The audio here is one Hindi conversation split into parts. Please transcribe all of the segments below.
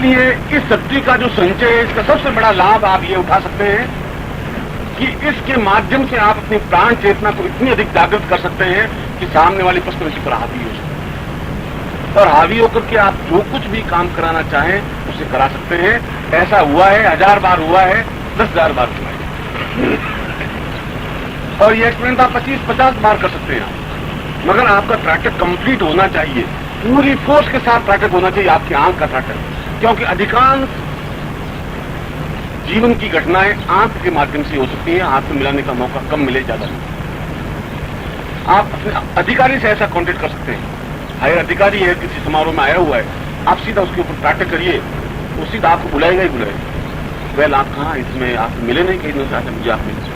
इसलिए इस शक्ति का जो संचय है, इसका सबसे बड़ा लाभ आप ये उठा सकते हैं कि इसके माध्यम से आप अपनी प्राण चेतना को इतनी अधिक जागृत कर सकते हैं कि सामने वाली प्रश्न उसी पर हावी हो सकते हैं, और हावी होकर के आप जो कुछ भी काम कराना चाहें उसे करा सकते हैं। ऐसा हुआ है, 1000 बार हुआ है, 10,000 बार हुआ है, और ये एक्सपेरिमेंट आप 25-50 बार कर सकते हैं आप। मगर आपका त्राटक कंप्लीट होना चाहिए, पूरी फोर्स के साथ त्राटक होना चाहिए, आपकी आंख का त्राटक, क्योंकि अधिकांश जीवन की घटनाएं आंख के माध्यम से हो सकती है। हाथ में मिलाने का मौका कम मिले, ज्यादा नहीं। आप अपने अधिकारी से ऐसा कॉन्टेक्ट कर सकते हैं। हायर अधिकारी है, किसी समारोह में आया हुआ है, आप सीधा उसके ऊपर त्राटक करिए, वो सीधा आपको बुलाएगा ही बुलाएगा। वेल, आप कहाँ, इसमें आप मिले नहीं, कहीं नहीं चाहते मुझे आप मिले।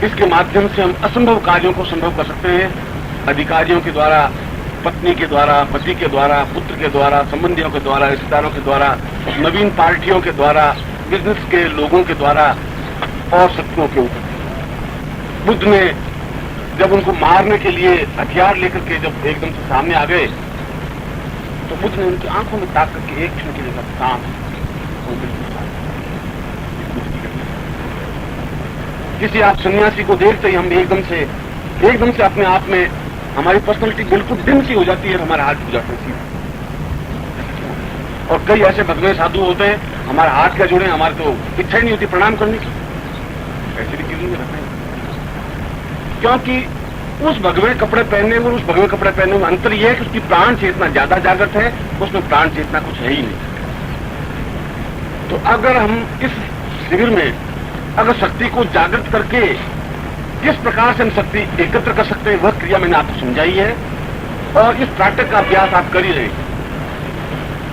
इसके माध्यम से हम असंभव कार्यों को संभव कर सकते हैं। अधिकारियों के द्वारा, पत्नी के द्वारा, पति के द्वारा, पुत्र के द्वारा, संबंधियों के द्वारा, रिश्तेदारों के द्वारा, नवीन पार्टियों के द्वारा, बिजनेस के लोगों के द्वारा, और शत्रुओं के ऊपर। बुद्ध ने जब उनको मारने के लिए हथियार लेकर के जब एकदम से सामने आ गए, तो बुद्ध ने उनकी आंखों में ताक करके एक क्षण के लिए कहा, काम। किसी आप सन्यासी को देखते ही हम एकदम से अपने आप में हमारी पर्सनैलिटी बिल्कुल डिम सी हो जाती है, हमारे हाथ जुड़ जाते हैं। और कई ऐसे भगवे साधु होते हैं, हमारे हाथ क्या जुड़े, हमारे तो इच्छा ही नहीं होती प्रणाम करने की। ऐसी भी चीजों में रहते हैं, क्योंकि उस भगवे कपड़े पहनने और उस भगवे कपड़े पहनने में अंतर यह है कि उसकी प्राण चेतना ज्यादा जागृत है, उसमें प्राण चेतना कुछ है ही नहीं। तो अगर हम इस शिविर में अगर शक्ति को जागृत करके किस प्रकार से हम शक्ति एकत्र कर सकते हैं, वह क्रिया मैंने आपको समझाई है, और इस त्राटक का अभ्यास आप कर ही रहे हैं।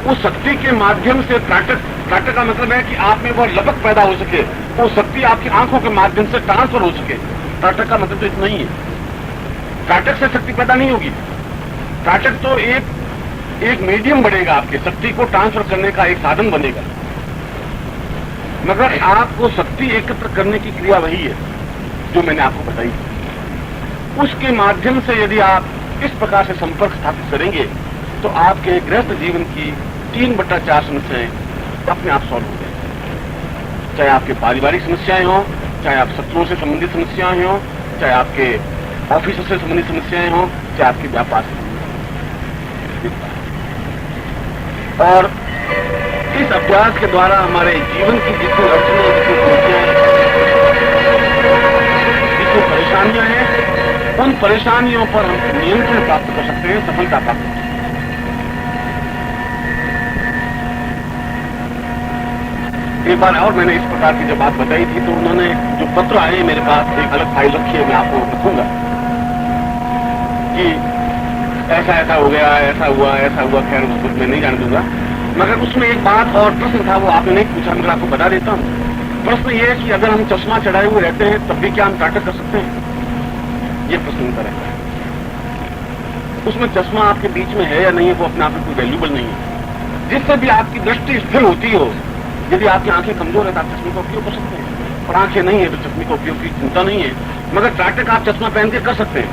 उस शक्ति के माध्यम से त्राटक का मतलब है कि आप में वह लपक पैदा हो सके, वो शक्ति आपकी आंखों के माध्यम से ट्रांसफर हो सके। त्राटक का मतलब तो इतना ही है। त्राटक से शक्ति पैदा नहीं होगी, त्राटक तो एक मीडियम बनेगा, आपके शक्ति को ट्रांसफर करने का एक साधन बनेगा। मगर आपको शक्ति एकत्र करने की क्रिया वही है जो मैंने आपको बताई। उसके माध्यम से यदि आप इस प्रकार से संपर्क स्थापित करेंगे तो आपके गृहस्थ जीवन की 3/4 समस्याएं अपने आप सॉल्व हो जाएंगी। चाहे आपके पारिवारिक समस्याएं हों, चाहे आप शत्रुओं से संबंधित समस्याएं हों, चाहे आपके ऑफिस से संबंधित समस्याएं हों, चाहे आपके व्यापार से। और इस अभ्यास के द्वारा हमारे जीवन की जितनी अड़चनें, जितनी समस्याएं, जितनी परेशानियां हैं, उन परेशानियों पर हम नियंत्रण प्राप्त कर सकते हैं, सफलता प्राप्त कर सकते हैं। एक बार और मैंने इस प्रकार की जब बात बताई थी तो उन्होंने जो पत्र आए मेरे पास, एक अलग फाइल रखी है, मैं आपको रखूंगा कि ऐसा ऐसा हो गया, ऐसा हुआ, खैर उसको मैं नहीं जान दूंगा। मगर उसमें एक बात और प्रश्न था, वो आपने नहीं पूछा, मगर आपको बता देता हूं। प्रश्न ये है कि अगर हम चश्मा चढ़ाए हुए रहते हैं तब भी क्या हम त्राटक कर सकते हैं? ये प्रश्न उनका रहता है। उसमें चश्मा आपके बीच में है या नहीं है, वो अपने आप में कोई वैल्यूबल नहीं है। जिससे भी आपकी दृष्टि स्थिर होती हो, यदि आपकी आंखें कमजोर है तो आप चश्मे का उपयोग कर सकते हैं, और आंखें नहीं है तो चश्मे का उपयोग की चिंता नहीं है। मगर त्राटक आप चश्मा पहन के कर सकते हैं।